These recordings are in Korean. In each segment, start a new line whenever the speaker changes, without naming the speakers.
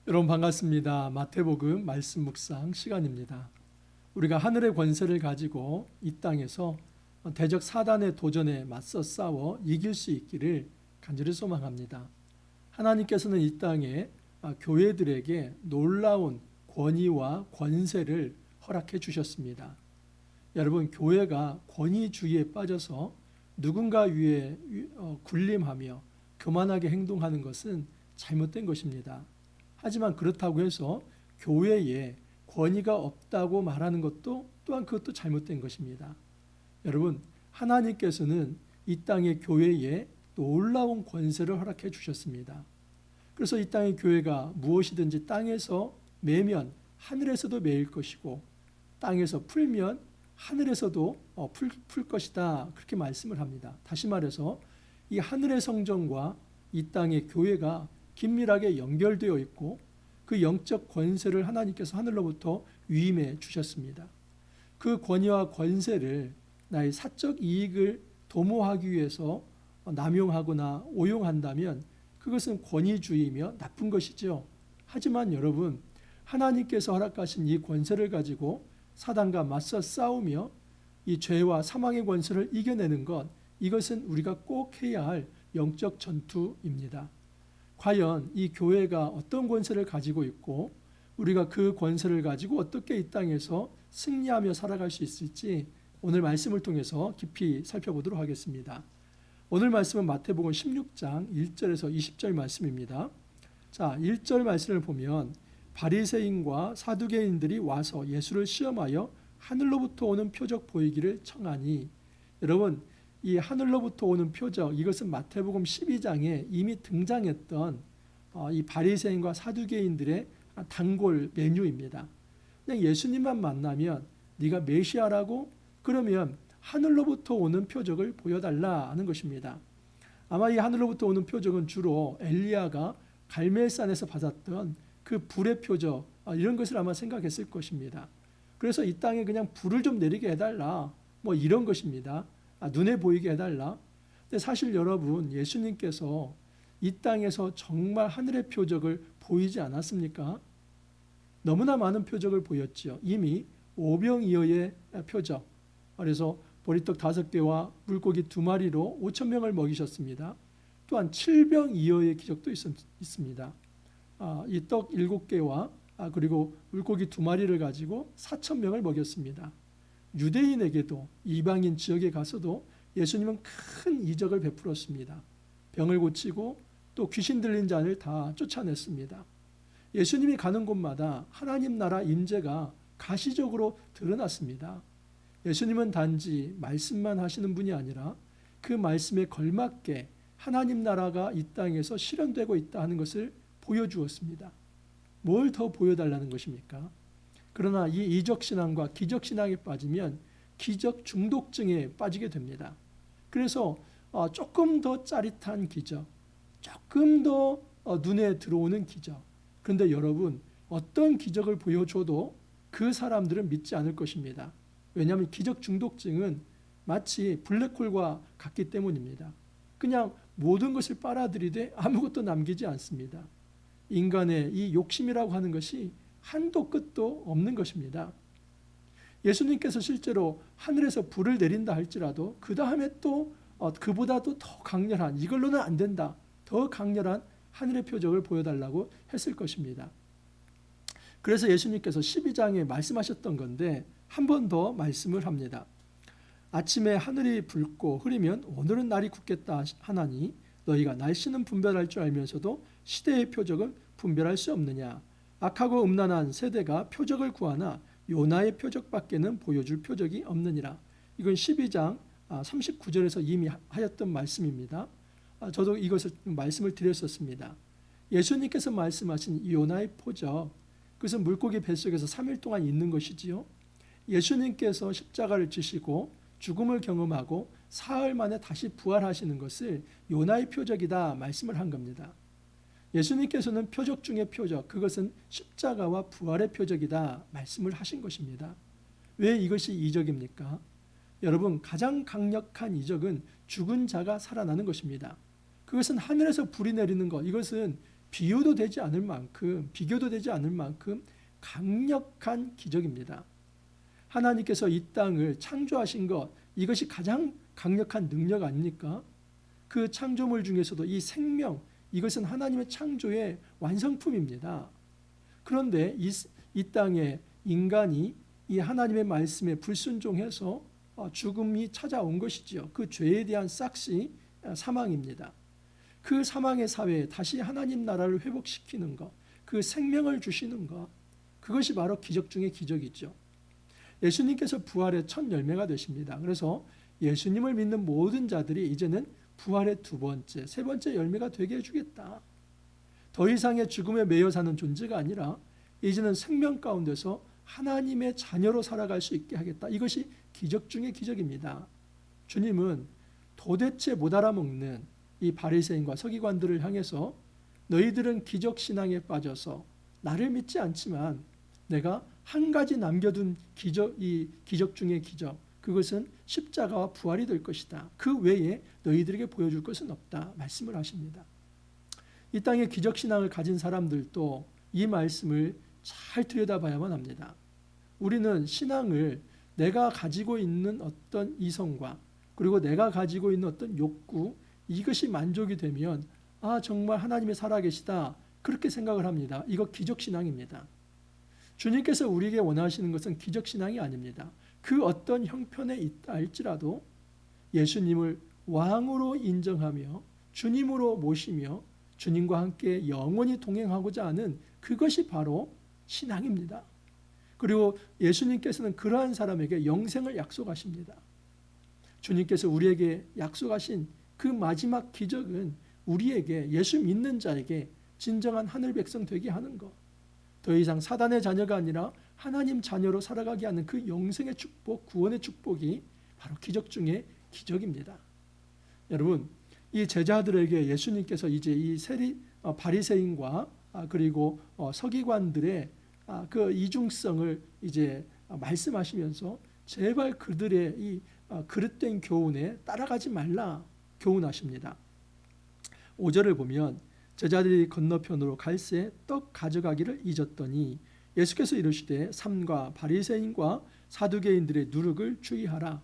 여러분 반갑습니다. 마태복음 말씀 묵상 시간입니다. 우리가 하늘의 권세를 가지고 이 땅에서 대적 사단의 도전에 맞서 싸워 이길 수 있기를 간절히 소망합니다. 하나님께서는 이 땅에 교회들에게 놀라운 권위와 권세를 허락해 주셨습니다. 여러분, 교회가 권위주의에 빠져서 누군가 위에 군림하며 교만하게 행동하는 것은 잘못된 것입니다. 하지만 그렇다고 해서 교회에 권위가 없다고 말하는 것도 또한 그것도 잘못된 것입니다. 여러분, 하나님께서는 이 땅의 교회에 놀라운 권세를 허락해 주셨습니다. 그래서 이 땅의 교회가 무엇이든지 땅에서 매면 하늘에서도 매일 것이고 땅에서 풀면 하늘에서도 풀 것이다, 그렇게 말씀을 합니다. 다시 말해서 이 하늘의 성전과 이 땅의 교회가 긴밀하게 연결되어 있고 그 영적 권세를 하나님께서 하늘로부터 위임해 주셨습니다. 그 권위와 권세를 나의 사적 이익을 도모하기 위해서 남용하거나 오용한다면 그것은 권위주의이며 나쁜 것이죠. 하지만 여러분, 하나님께서 허락하신 이 권세를 가지고 사단과 맞서 싸우며 이 죄와 사망의 권세를 이겨내는 것, 이것은 우리가 꼭 해야 할 영적 전투입니다. 과연 이 교회가 어떤 권세를 가지고 있고 우리가 그 권세를 가지고 어떻게 이 땅에서 승리하며 살아갈 수 있을지 오늘 말씀을 통해서 깊이 살펴보도록 하겠습니다. 오늘 말씀은 마태복음 16장 1절에서 20절 말씀입니다. 자, 1절 말씀을 보면 바리새인과 사두개인들이 와서 예수를 시험하여 하늘로부터 오는 표적 보이기를 청하니, 여러분, 이 하늘로부터 오는 표적, 이것은 마태복음 12장에 이미 등장했던 이 바리새인과 사두개인들의 단골 메뉴입니다. 그냥 예수님만 만나면 네가 메시아라고? 그러면 하늘로부터 오는 표적을 보여달라 하는 것입니다. 아마 이 하늘로부터 오는 표적은 주로 엘리야가 갈멜산에서 받았던 그 불의 표적, 이런 것을 아마 생각했을 것입니다. 그래서 이 땅에 그냥 불을 좀 내리게 해달라, 뭐 이런 것입니다. 눈에 보이게 해달라. 근데 사실 여러분, 예수님께서 이 땅에서 정말 하늘의 표적을 보이지 않았습니까? 너무나 많은 표적을 보였죠. 이미 오병이어의 표적, 그래서 보리떡 5개와 물고기 2마리로 5,000명을 먹이셨습니다. 또한 7병이어의 기적도 있습니다. 이 떡 7개와 그리고 물고기 2마리를 가지고 4,000명을 먹였습니다. 유대인에게도 이방인 지역에 가서도 예수님은 큰 이적을 베풀었습니다. 병을 고치고 또 귀신 들린 자를 다 쫓아냈습니다. 예수님이 가는 곳마다 하나님 나라 임재가 가시적으로 드러났습니다. 예수님은 단지 말씀만 하시는 분이 아니라 그 말씀에 걸맞게 하나님 나라가 이 땅에서 실현되고 있다 하는 것을 보여주었습니다. 뭘 더 보여달라는 것입니까? 그러나 이 이적신앙과 기적신앙에 빠지면 기적 중독증에 빠지게 됩니다. 그래서 조금 더 짜릿한 기적, 조금 더 눈에 들어오는 기적, 그런데 여러분, 어떤 기적을 보여줘도 그 사람들은 믿지 않을 것입니다. 왜냐하면 기적 중독증은 마치 블랙홀과 같기 때문입니다. 그냥 모든 것을 빨아들이되 아무것도 남기지 않습니다. 인간의 이 욕심이라고 하는 것이 한도 끝도 없는 것입니다. 예수님께서 실제로 하늘에서 불을 내린다 할지라도 그 다음에 또 그보다도 더 강렬한, 이걸로는 안 된다, 더 강렬한 하늘의 표적을 보여달라고 했을 것입니다. 그래서 예수님께서 12장에 말씀하셨던 건데 한 번 더 말씀을 합니다. 아침에 하늘이 붉고 흐리면 오늘은 날이 굳겠다 하나니 너희가 날씨는 분별할 줄 알면서도 시대의 표적은 분별할 수 없느냐. 악하고 음란한 세대가 표적을 구하나 요나의 표적밖에는 보여줄 표적이 없느니라. 이건 12장 39절에서 이미 하였던 말씀입니다. 저도 이것을 말씀을 드렸었습니다. 예수님께서 말씀하신 요나의 표적, 그것은 물고기 뱃속에서 3일 동안 있는 것이지요. 예수님께서 십자가를 지시고 죽음을 경험하고 사흘 만에 다시 부활하시는 것을 요나의 표적이다 말씀을 한 겁니다. 예수님께서는 표적 중의 표적, 그것은 십자가와 부활의 표적이다 말씀을 하신 것입니다. 왜 이것이 이적입니까? 여러분, 가장 강력한 이적은 죽은 자가 살아나는 것입니다. 그것은 하늘에서 불이 내리는 것, 이것은 비교도 되지 않을 만큼 강력한 기적입니다. 하나님께서 이 땅을 창조하신 것, 이것이 가장 강력한 능력 아닙니까? 그 창조물 중에서도 이 생명, 이것은 하나님의 창조의 완성품입니다. 그런데 이 땅에 인간이 이 하나님의 말씀에 불순종해서 죽음이 찾아온 것이지요. 그 죄에 대한 싹시 사망입니다. 그 사망의 사회에 다시 하나님 나라를 회복시키는 것, 그 생명을 주시는 것, 그것이 바로 기적 중의 기적이죠. 예수님께서 부활의 첫 열매가 되십니다. 그래서 예수님을 믿는 모든 자들이 이제는 부활의 두 번째, 세 번째 열매가 되게 해주겠다. 더 이상의 죽음에 매여 사는 존재가 아니라 이제는 생명 가운데서 하나님의 자녀로 살아갈 수 있게 하겠다. 이것이 기적 중의 기적입니다. 주님은 도대체 못 알아먹는 이 바리새인과 서기관들을 향해서 너희들은 기적 신앙에 빠져서 나를 믿지 않지만 내가 한 가지 남겨둔 이 기적 중의 기적, 그것은 십자가와 부활이 될 것이다. 그 외에 너희들에게 보여줄 것은 없다. 말씀을 하십니다. 이 땅에 기적 신앙을 가진 사람들도 이 말씀을 잘 들여다봐야만 합니다. 우리는 신앙을 내가 가지고 있는 어떤 이성과 그리고 내가 가지고 있는 어떤 욕구, 이것이 만족이 되면 정말 하나님이 살아계시다, 그렇게 생각을 합니다. 이거 기적신앙입니다. 주님께서 우리에게 원하시는 것은 기적신앙이 아닙니다. 그 어떤 형편에 있다 할지라도 예수님을 왕으로 인정하며 주님으로 모시며 주님과 함께 영원히 동행하고자 하는 그것이 바로 신앙입니다. 그리고 예수님께서는 그러한 사람에게 영생을 약속하십니다. 주님께서 우리에게 약속하신 그 마지막 기적은 우리에게, 예수 믿는 자에게 진정한 하늘 백성 되게 하는 것, 더 이상 사단의 자녀가 아니라 하나님 자녀로 살아가게 하는 그 영생의 축복, 구원의 축복이 바로 기적 중의 기적입니다. 여러분, 이 제자들에게 예수님께서 이제 이 바리새인과 그리고 서기관들의 그 이중성을 이제 말씀하시면서 제발 그들의 이 그릇된 교훈에 따라가지 말라 교훈하십니다. 5절을 보면 제자들이 건너편으로 갈새 떡 가져가기를 잊었더니 예수께서 이르시되 삼가 바리새인과 사두개인들의 누룩을 주의하라.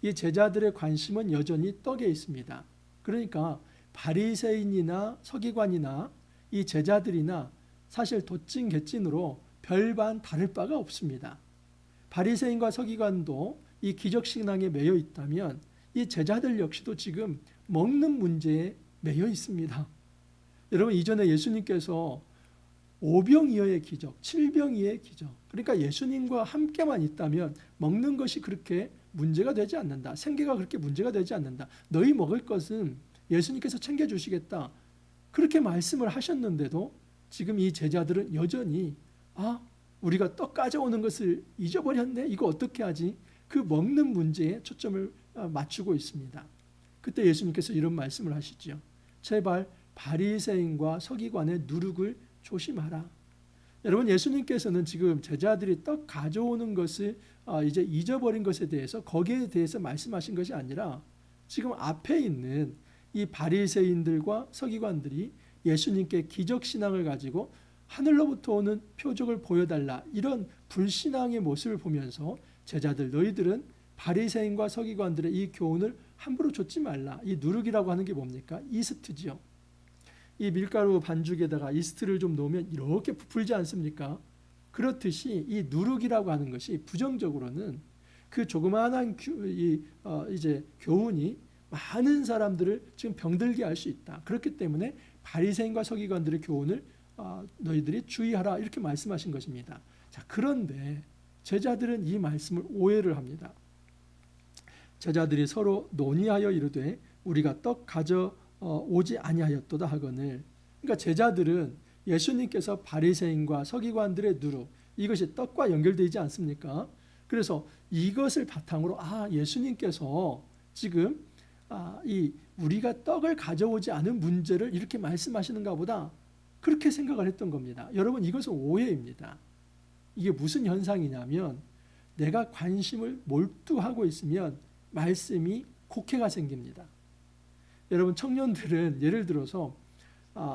이 제자들의 관심은 여전히 떡에 있습니다. 그러니까 바리새인이나 서기관이나 이 제자들이나 사실 도찐 개찐으로 별반 다를 바가 없습니다. 바리새인과 서기관도 이 기적신앙에 매여 있다면 이 제자들 역시도 지금 먹는 문제에 매여 있습니다. 여러분, 이전에 예수님께서 5병이어의 기적, 7병이의 기적, 그러니까 예수님과 함께만 있다면 먹는 것이 그렇게 문제가 되지 않는다. 생계가 그렇게 문제가 되지 않는다. 너희 먹을 것은 예수님께서 챙겨주시겠다. 그렇게 말씀을 하셨는데도 지금 이 제자들은 여전히 우리가 떡 가져오는 것을 잊어버렸네. 이거 어떻게 하지? 그 먹는 문제에 초점을 맞추고 있습니다. 그때 예수님께서 이런 말씀을 하시죠. 제발 바리새인과 서기관의 누룩을 조심하라. 여러분, 예수님께서는 지금 제자들이 떡 가져오는 것을 이제 잊어버린 것에 대해서, 거기에 대해서 말씀하신 것이 아니라 지금 앞에 있는 이 바리새인들과 서기관들이 예수님께 기적신앙을 가지고 하늘로부터 오는 표적을 보여달라, 이런 불신앙의 모습을 보면서 제자들, 너희들은 바리새인과 서기관들의 이 교훈을 함부로 좇지 말라. 이 누룩이라고 하는 게 뭡니까? 이스트지요. 이 밀가루 반죽에다가 이스트를 좀 넣으면 이렇게 부풀지 않습니까? 그렇듯이 이 누룩이라고 하는 것이 부정적으로는 그 조그마한 이제 교훈이 많은 사람들을 지금 병들게 할 수 있다. 그렇기 때문에 바리새인과 서기관들의 교훈을 너희들이 주의하라, 이렇게 말씀하신 것입니다. 자, 그런데 제자들은 이 말씀을 오해를 합니다. 제자들이 서로 논의하여 이르되 우리가 떡 가져오지 아니하였도다 하거늘. 그러니까 제자들은 예수님께서 바리새인과 서기관들의 누룩, 이것이 떡과 연결되지 않습니까? 그래서 이것을 바탕으로 예수님께서 지금 우리가 떡을 가져오지 않은 문제를 이렇게 말씀하시는가 보다, 그렇게 생각을 했던 겁니다. 여러분, 이것은 오해입니다. 이게 무슨 현상이냐면 내가 관심을 몰두하고 있으면 말씀이 곡해가 생깁니다. 여러분, 청년들은 예를 들어서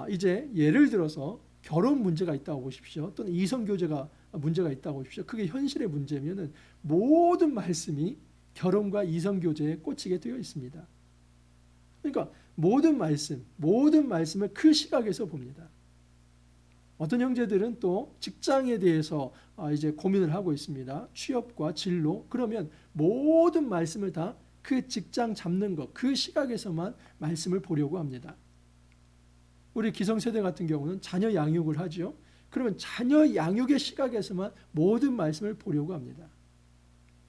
이제 예를 들어서 결혼 문제가 있다고 보십시오. 또는 이성교제가 문제가 있다고 보십시오. 그게 현실의 문제면은 모든 말씀이 결혼과 이성교제에 꽂히게 되어 있습니다. 그러니까 모든 말씀을 그 시각에서 봅니다. 어떤 형제들은 또 직장에 대해서 이제 고민을 하고 있습니다. 취업과 진로. 그러면 모든 말씀을 다 그 직장 잡는 것, 그 시각에서만 말씀을 보려고 합니다. 우리 기성세대 같은 경우는 자녀 양육을 하죠. 그러면 자녀 양육의 시각에서만 모든 말씀을 보려고 합니다.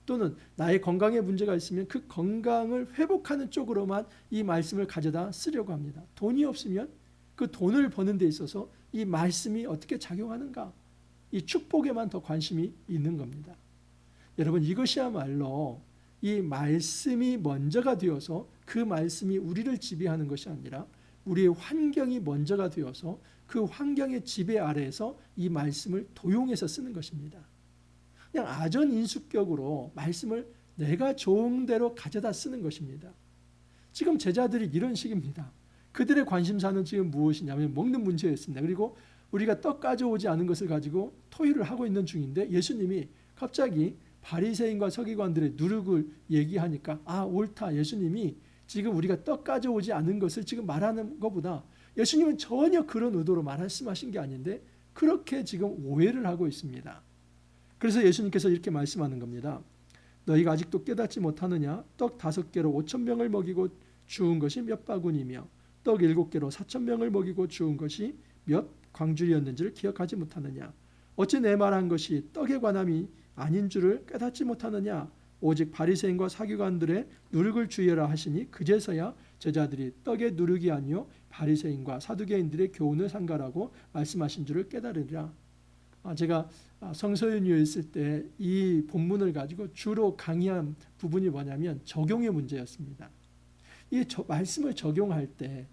또는 나의 건강에 문제가 있으면 그 건강을 회복하는 쪽으로만 이 말씀을 가져다 쓰려고 합니다. 돈이 없으면 그 돈을 버는 데 있어서 이 말씀이 어떻게 작용하는가, 이 축복에만 더 관심이 있는 겁니다. 여러분, 이것이야말로 이 말씀이 먼저가 되어서 그 말씀이 우리를 지배하는 것이 아니라 우리의 환경이 먼저가 되어서 그 환경의 지배 아래에서 이 말씀을 도용해서 쓰는 것입니다. 그냥 아전인수격으로 말씀을 내가 좋은 대로 가져다 쓰는 것입니다. 지금 제자들이 이런 식입니다. 그들의 관심사는 지금 무엇이냐면 먹는 문제였습니다. 그리고 우리가 떡 가져오지 않은 것을 가지고 토의를 하고 있는 중인데 예수님이 갑자기 바리새인과 서기관들의 누룩을 얘기하니까 옳다. 예수님이 지금 우리가 떡 가져오지 않은 것을 지금 말하는 것보다 예수님은 전혀 그런 의도로 말씀하신 게 아닌데 그렇게 지금 오해를 하고 있습니다. 그래서 예수님께서 이렇게 말씀하는 겁니다. 너희가 아직도 깨닫지 못하느냐? 떡 5개로 5,000명을 먹이고 주운 것이 몇 바구니며 떡 7개로 4,000명을 먹이고 주운 것이 몇 광줄이었는지를 기억하지 못하느냐? 어찌 내 말한 것이 떡에 관함이 아닌 줄을 깨닫지 못하느냐? 오직 바리새인과 사기관들의 누룩을 주의하라 하시니 그제서야 제자들이 떡의 누룩이 아니요 바리새인과 사두개인들의 교훈을 상가라고 말씀하신 줄을 깨달으리라. 제가 성서윤유에 있을 때 이 본문을 가지고 주로 강의한 부분이 뭐냐면 적용의 문제였습니다. 이 말씀을 적용할 때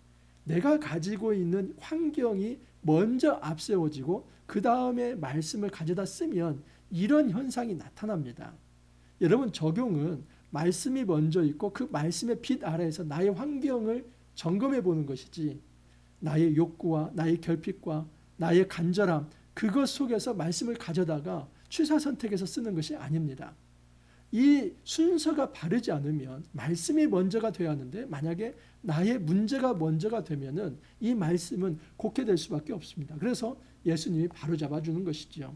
내가 가지고 있는 환경이 먼저 앞세워지고 그 다음에 말씀을 가져다 쓰면 이런 현상이 나타납니다. 여러분, 적용은 말씀이 먼저 있고 그 말씀의 빛 아래에서 나의 환경을 점검해 보는 것이지 나의 욕구와 나의 결핍과 나의 간절함 그것 속에서 말씀을 가져다가 취사선택해서 쓰는 것이 아닙니다. 이 순서가 바르지 않으면 말씀이 먼저가 되어야 하는데 만약에 나의 문제가 먼저가 되면은 이 말씀은 곡해 될 수밖에 없습니다. 그래서 예수님이 바로 잡아주는 것이죠.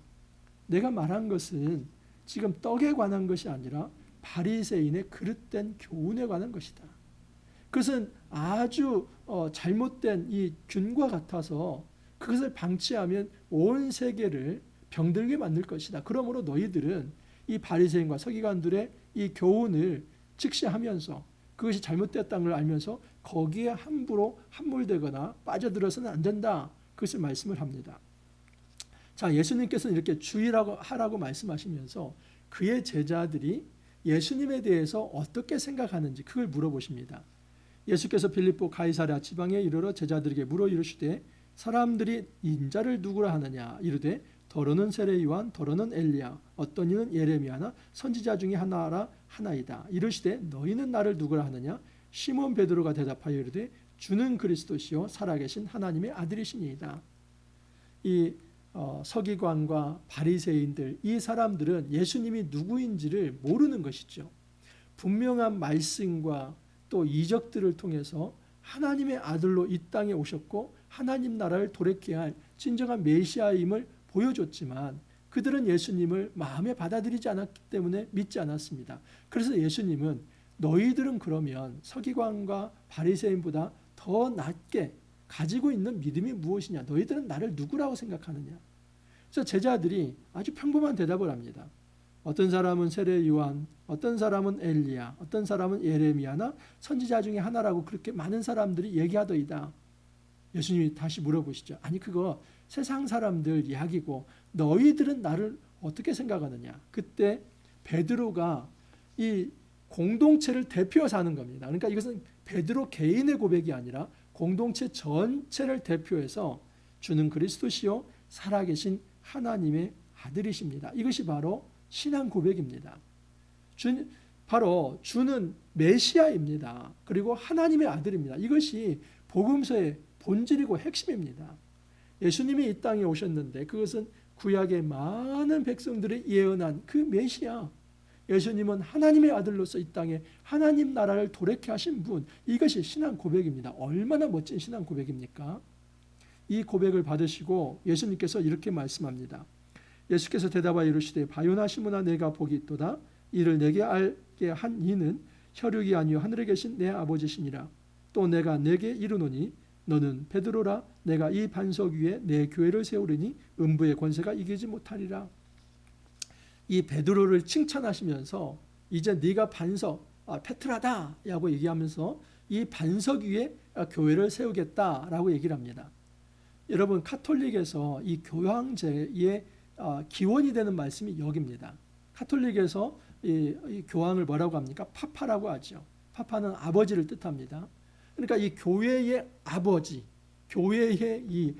내가 말한 것은 지금 떡에 관한 것이 아니라 바리새인의 그릇된 교훈에 관한 것이다. 그것은 아주 잘못된 이 균과 같아서 그것을 방치하면 온 세계를 병들게 만들 것이다. 그러므로 너희들은 이 바리새인과 서기관들의 이 교훈을 직시하면서 그것이 잘못되었다는 걸 알면서 거기에 함부로 함몰되거나 빠져들어서는 안 된다. 그것을 말씀을 합니다. 자, 예수님께서는 이렇게 주의하라고 말씀하시면서 그의 제자들이 예수님에 대해서 어떻게 생각하는지 그걸 물어보십니다. 예수께서 빌립보 가이사랴 지방에 이르러 제자들에게 물어 이르시되 사람들이 인자를 누구라 하느냐 이르되 더러는 세례 요한 더러는 엘리야 어떤 이는 예레미야나 선지자 중에 하나라 하나이다. 이르시되 너희는 나를 누구라 하느냐 시몬 베드로가 대답하여 이르되 주는 그리스도시요 살아계신 하나님의 아들이시니이다. 이 서기관과 바리새인들 이 사람들은 예수님이 누구인지를 모르는 것이죠. 분명한 말씀과 또 이적들을 통해서 하나님의 아들로 이 땅에 오셨고 하나님 나라를 돌이켜야 할 진정한 메시아임을 보여줬지만 그들은 예수님을 마음에 받아들이지 않았기 때문에 믿지 않았습니다. 그래서 예수님은 너희들은 그러면 서기관과 바리새인보다 더 낮게 가지고 있는 믿음이 무엇이냐? 너희들은 나를 누구라고 생각하느냐? 그래서 제자들이 아주 평범한 대답을 합니다. 어떤 사람은 세례 요한, 어떤 사람은 엘리야, 어떤 사람은 예레미야나 선지자 중에 하나라고 그렇게 많은 사람들이 얘기하더이다. 예수님이 다시 물어보시죠. 아니 그거 세상 사람들 이야기고 너희들은 나를 어떻게 생각하느냐? 그때 베드로가 이 공동체를 대표해서 하는 겁니다. 그러니까 이것은 베드로 개인의 고백이 아니라 공동체 전체를 대표해서 주는 그리스도시요 살아계신 하나님의 아들이십니다. 이것이 바로 신앙 고백입니다. 바로 주는 메시아입니다. 그리고 하나님의 아들입니다. 이것이 복음서의 본질이고 핵심입니다. 예수님이 이 땅에 오셨는데 그것은 구약의 많은 백성들이 예언한 그 메시아, 예수님은 하나님의 아들로서 이 땅에 하나님 나라를 도래케 하신 분, 이것이 신앙 고백입니다. 얼마나 멋진 신앙 고백입니까? 이 고백을 받으시고 예수님께서 이렇게 말씀합니다. 예수께서 대답하여 이르시되 바요나 시몬아 내가 복이 있도다. 이를 내게 알게 한 이는 혈육이 아니요 하늘에 계신 내 아버지시니라. 또 내가 내게 이르노니 너는 베드로라. 내가 이 반석 위에 내 교회를 세우리니 음부의 권세가 이기지 못하리라. 이 베드로를 칭찬하시면서 이제 네가 반석 페트라다 라고 얘기하면서 이 반석 위에 교회를 세우겠다라고 얘기를 합니다. 여러분, 카톨릭에서 이 교황제의 기원이 되는 말씀이 여기입니다. 카톨릭에서 이 교황을 뭐라고 합니까? 파파라고 하죠. 파파는 아버지를 뜻합니다. 그러니까 이 교회의 아버지, 교회의 이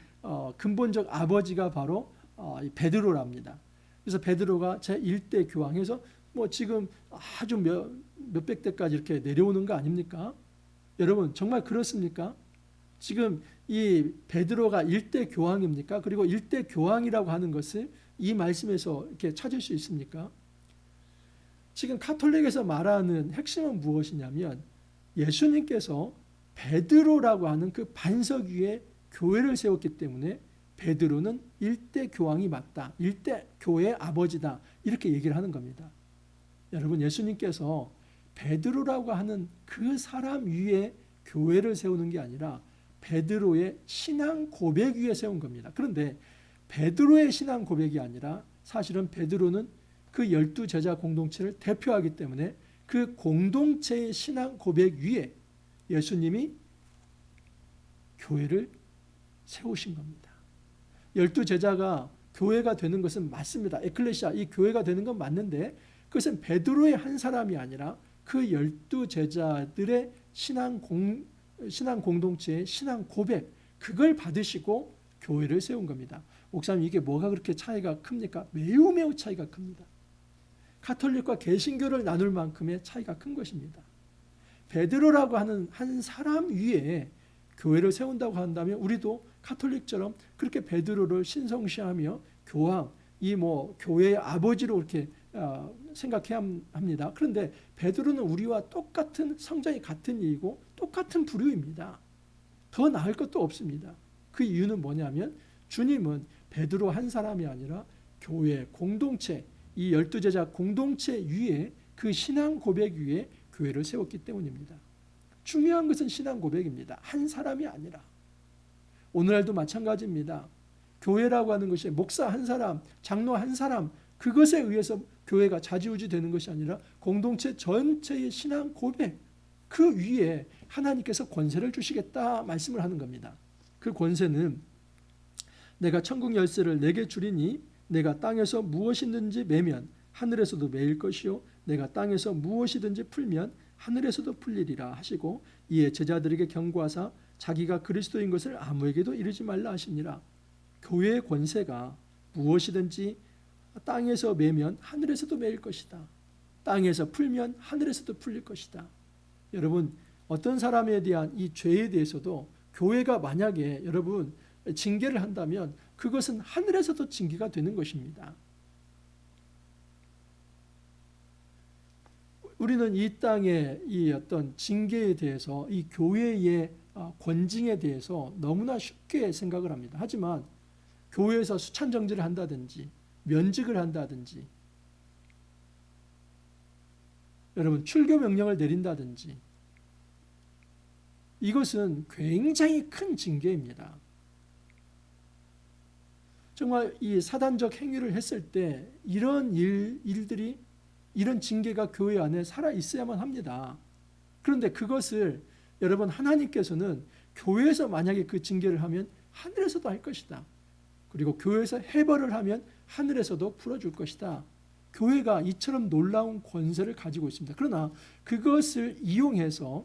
근본적 아버지가 바로 이 베드로랍니다. 그래서 베드로가 제1대 교황해서 뭐 지금 아주 몇백 대까지 이렇게 내려오는 거 아닙니까? 여러분, 정말 그렇습니까? 지금 이 베드로가 1대 교황입니까? 그리고 1대 교황이라고 하는 것을 이 말씀에서 이렇게 찾을 수 있습니까? 지금 카톨릭에서 말하는 핵심은 무엇이냐면 예수님께서 베드로라고 하는 그 반석 위에 교회를 세웠기 때문에 베드로는 1대 교황이 맞다. 1대 교회의 아버지다. 이렇게 얘기를 하는 겁니다. 여러분, 예수님께서 베드로라고 하는 그 사람 위에 교회를 세우는 게 아니라 베드로의 신앙 고백 위에 세운 겁니다. 그런데 베드로의 신앙 고백이 아니라 사실은 베드로는 그 12제자 공동체를 대표하기 때문에 그 공동체의 신앙 고백 위에 예수님이 교회를 세우신 겁니다. 12제자가 교회가 되는 것은 맞습니다. 에클레시아, 이 교회가 되는 건 맞는데 그것은 베드로의 한 사람이 아니라 그 12제자들의 신앙 공동체의 신앙 고백, 그걸 받으시고 교회를 세운 겁니다. 목사님, 이게 뭐가 그렇게 차이가 큽니까? 매우 차이가 큽니다. 카톨릭과 개신교를 나눌 만큼의 차이가 큰 것입니다. 베드로라고 하는 한 사람 위에 교회를 세운다고 한다면 우리도 카톨릭처럼 그렇게 베드로를 신성시하며 교황, 이 교회의 아버지로 이렇게 생각해야 합니다. 그런데 베드로는 우리와 똑같은 성장이 같은 이이고 똑같은 부류입니다. 더 나을 것도 없습니다. 그 이유는 뭐냐면 주님은 베드로 한 사람이 아니라 교회 공동체, 이 12제자 공동체 위에 그 신앙 고백 위에 교회를 세웠기 때문입니다. 중요한 것은 신앙 고백입니다. 한 사람이 아니라. 오늘날도 마찬가지입니다. 교회라고 하는 것이 목사 한 사람, 장로 한 사람, 그것에 의해서 교회가 좌지우지 되는 것이 아니라 공동체 전체의 신앙 고백, 그 위에 하나님께서 권세를 주시겠다 말씀을 하는 겁니다. 그 권세는 내가 천국 열쇠를 내게 주리니 내가 땅에서 무엇이든지 매면 하늘에서도 매일 것이요 내가 땅에서 무엇이든지 풀면 하늘에서도 풀리리라 하시고 이에 제자들에게 경고하사 자기가 그리스도인 것을 아무에게도 이르지 말라 하시니라. 교회의 권세가 무엇이든지 땅에서 매면 하늘에서도 매일 것이다. 땅에서 풀면 하늘에서도 풀릴 것이다. 여러분, 어떤 사람에 대한 이 죄에 대해서도 교회가 만약에 여러분 징계를 한다면 그것은 하늘에서도 징계가 되는 것입니다. 우리는 이 땅의 이 어떤 징계에 대해서, 이 교회의 권징에 대해서 너무나 쉽게 생각을 합니다. 하지만 교회에서 수찬 정지를 한다든지 면직을 한다든지 여러분 출교 명령을 내린다든지 이것은 굉장히 큰 징계입니다. 정말 이 사단적 행위를 했을 때 이런 일들이, 이런 징계가 교회 안에 살아 있어야만 합니다. 그런데 그것을 여러분 하나님께서는 교회에서 만약에 그 징계를 하면 하늘에서도 할 것이다. 그리고 교회에서 해벌을 하면 하늘에서도 풀어줄 것이다. 교회가 이처럼 놀라운 권세를 가지고 있습니다. 그러나 그것을 이용해서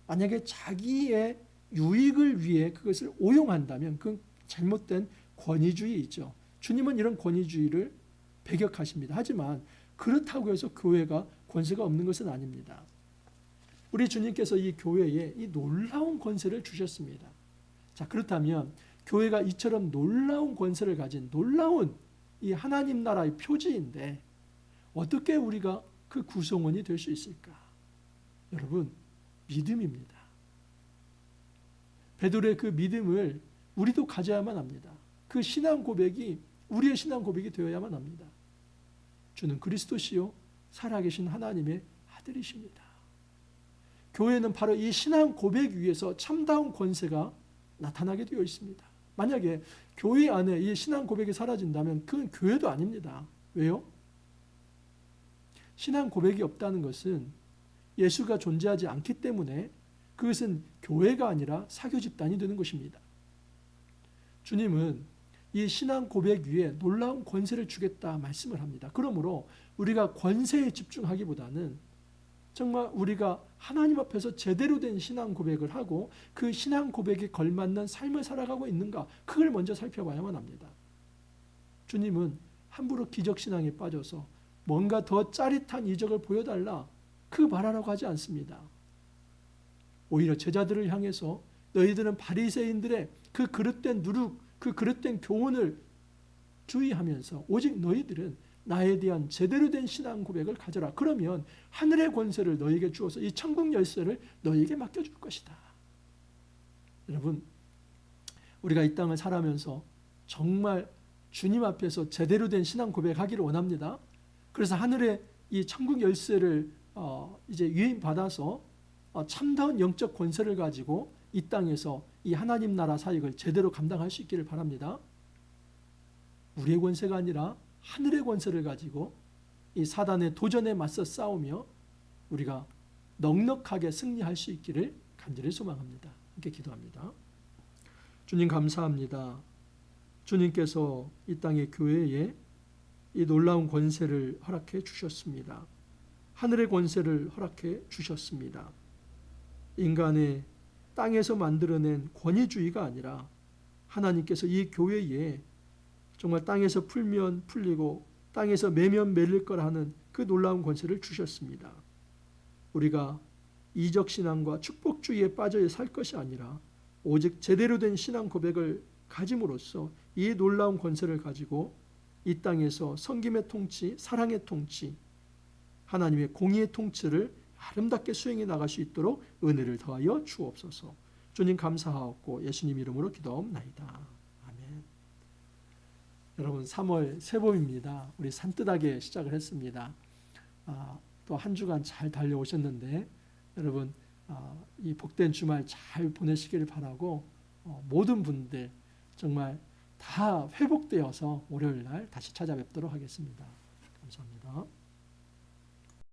만약에 자기의 유익을 위해 그것을 오용한다면 그건 잘못된 권위주의이죠. 주님은 이런 권위주의를 배격하십니다. 하지만 그렇다고 해서 교회가 권세가 없는 것은 아닙니다. 우리 주님께서 이 교회에 이 놀라운 권세를 주셨습니다. 자, 그렇다면 교회가 이처럼 놀라운 권세를 가진 놀라운 이 하나님 나라의 표지인데 어떻게 우리가 그 구성원이 될 수 있을까? 여러분, 믿음입니다. 베드로의 그 믿음을 우리도 가져야만 합니다. 그 신앙 고백이 우리의 신앙 고백이 되어야만 합니다. 주는 그리스도시요 살아계신 하나님의 아들이십니다. 교회는 바로 이 신앙 고백 위에서 참다운 권세가 나타나게 되어 있습니다. 만약에 교회 안에 이 신앙 고백이 사라진다면 그건 교회도 아닙니다. 왜요? 신앙 고백이 없다는 것은 예수가 존재하지 않기 때문에 그것은 교회가 아니라 사교 집단이 되는 것입니다. 주님은 이 신앙 고백 위에 놀라운 권세를 주겠다 말씀을 합니다. 그러므로 우리가 권세에 집중하기보다는 정말 우리가 하나님 앞에서 제대로 된 신앙 고백을 하고 그 신앙 고백에 걸맞는 삶을 살아가고 있는가, 그걸 먼저 살펴봐야만 합니다. 주님은 함부로 기적신앙에 빠져서 뭔가 더 짜릿한 이적을 보여달라 그 말하라고 하지 않습니다. 오히려 제자들을 향해서 너희들은 바리새인들의 그 그릇된 누룩, 그 그릇된 교훈을 주의하면서 오직 너희들은 나에 대한 제대로 된 신앙 고백을 가져라. 그러면 하늘의 권세를 너희에게 주어서 이 천국 열쇠를 너희에게 맡겨줄 것이다. 여러분, 우리가 이 땅을 살아면서 정말 주님 앞에서 제대로 된 신앙 고백하기를 원합니다. 그래서 하늘의 이 천국 열쇠를 이제 유인받아서 참다운 영적 권세를 가지고 이 땅에서 이 하나님 나라 사역을 제대로 감당할 수 있기를 바랍니다. 우리의 권세가 아니라 하늘의 권세를 가지고 이 사단의 도전에 맞서 싸우며 우리가 넉넉하게 승리할 수 있기를 간절히 소망합니다. 함께 기도합니다. 주님 감사합니다. 주님께서 이 땅의 교회에 이 놀라운 권세를 허락해 주셨습니다. 하늘의 권세를 허락해 주셨습니다. 인간의 땅에서 만들어낸 권위주의가 아니라 하나님께서 이 교회에 정말 땅에서 풀면 풀리고 땅에서 매면 매릴 거라 하는 그 놀라운 권세를 주셨습니다. 우리가 이적신앙과 축복주의에 빠져 살 것이 아니라 오직 제대로 된 신앙 고백을 가짐으로써 이 놀라운 권세를 가지고 이 땅에서 섬김의 통치, 사랑의 통치, 하나님의 공의의 통치를 아름답게 수행해 나갈 수 있도록 은혜를 더하여 주옵소서. 주님 감사하옵고 예수님 이름으로 기도하옵나이다. 여러분, 3월 세봄입니다. 우리 산뜻하게 시작을 했습니다. 또 한 주간 잘 달려오셨는데 여러분 이 복된 주말 잘 보내시기를 바라고 모든 분들 정말 다 회복되어서 월요일 날 다시 찾아뵙도록 하겠습니다. 감사합니다.